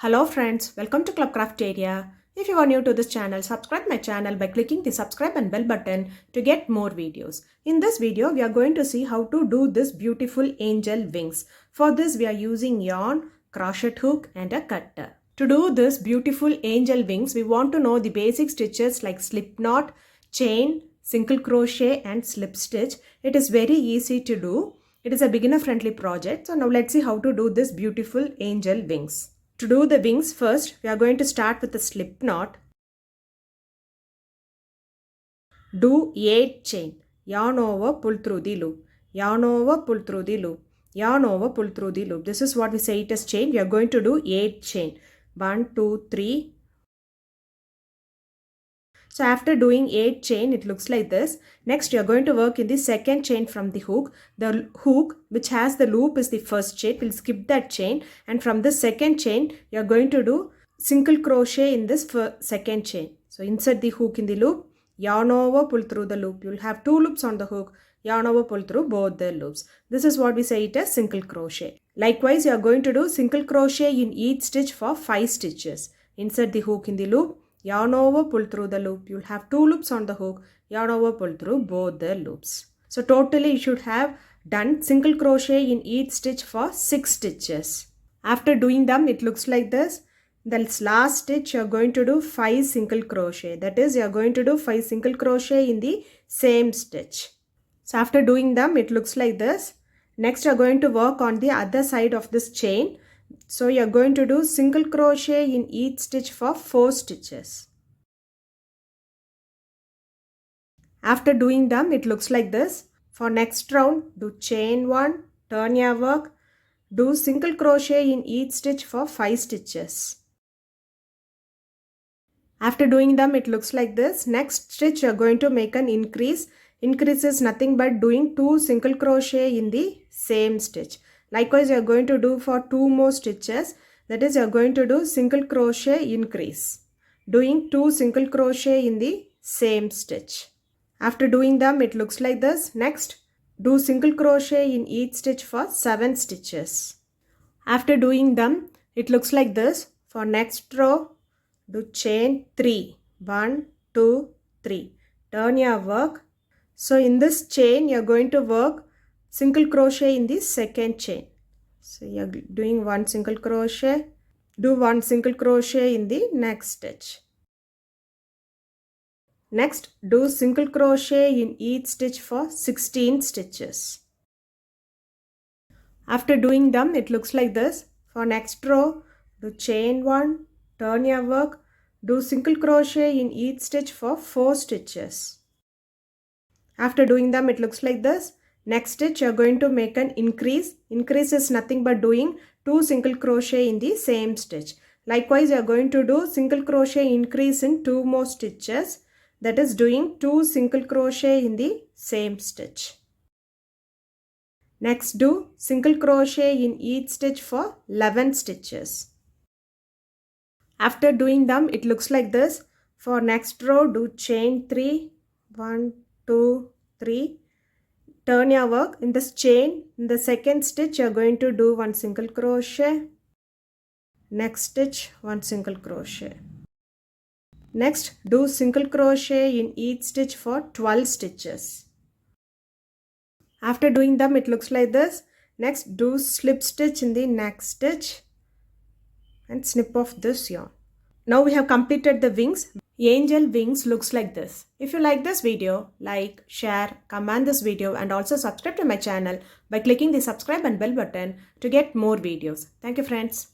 Hello friends, welcome to Club Crafteria. If you are new to this channel, subscribe my channel by clicking the subscribe and bell button to get more videos. In this video, we are going to see how to do this beautiful angel wings. For this, we are using yarn, crochet hook and a cutter. To do this beautiful angel wings, we want to know the basic stitches like slip knot, chain, single crochet and slip stitch. It is very easy to do. It is a beginner friendly project. So now let's see how to do this beautiful angel wings. To do the wings first, we are going to start with a slip knot. Do 8 chain. Yarn over, pull through the loop. Yarn over, pull through the loop. Yarn over, pull through the loop. This is what we say it as chain. We are going to do 8 chain. 1, 2, 3. So after doing 8 chain, it looks like this. Next, you are going to work in the second chain from the hook. The hook which has the loop is the first chain. We'll skip that chain. And from the second chain, you are going to do single crochet in this second chain. So insert the hook in the loop. Yarn over, pull through the loop. You will have 2 loops on the hook. Yarn over, pull through both the loops. This is what we say it as single crochet. Likewise, you are going to do single crochet in each stitch for 5 stitches. Insert the hook in the loop. Yarn over, pull through the loop. You'll have 2 loops on the hook. Yarn over, pull through both the loops. So totally you should have done single crochet in each stitch for 6 stitches. After doing them, it looks like this. The last stitch you are going to do 5 single crochet. That is, you are going to do 5 single crochet in the same stitch. So after doing them, it looks like this. Next, you are going to work on the other side of this chain. So you are going to do single crochet in each stitch for 4 stitches. After doing them, it looks like this. For next round, do chain 1, turn your work, do single crochet in each stitch for 5 stitches. After doing them, it looks like this. Next stitch, you are going to make an increase. Increase is nothing but doing 2 single crochet in the same stitch. Likewise, you are going to do for 2 more stitches. That is, you are going to do single crochet increase. Doing 2 single crochet in the same stitch. After doing them, it looks like this. Next, do single crochet in each stitch for 7 stitches. After doing them, it looks like this. For next row, do chain 3. 1, 2, 3. Turn your work. So in this chain, you are going to work single crochet in the second chain. So you are doing 1 single crochet. Do 1 single crochet in the next stitch. Next, do single crochet in each stitch for 16 stitches. After doing them, it looks like this. For next row, do chain 1, turn your work, do single crochet in each stitch for 4 stitches. After doing them, it looks like this. Next stitch, you are going to make an increase. Increase is nothing but doing 2 single crochet in the same stitch. Likewise, you are going to do single crochet increase in 2 more stitches. That is doing 2 single crochet in the same stitch. Next, do single crochet in each stitch for 11 stitches. After doing them, it looks like this. For next row, do chain 3. 1, 2, 3. Turn your work. In this chain, in the second stitch, you are going to do 1 single crochet. Next stitch, 1 single crochet. Next, do single crochet in each stitch for 12 stitches. After doing them, it looks like this. Next, do slip stitch in the next stitch and snip off this yarn. Now we have completed the wings. Angel wings looks like this. If you like this video, like, share, comment this video and also subscribe to my channel by clicking the subscribe and bell button to get more videos. Thank you friends.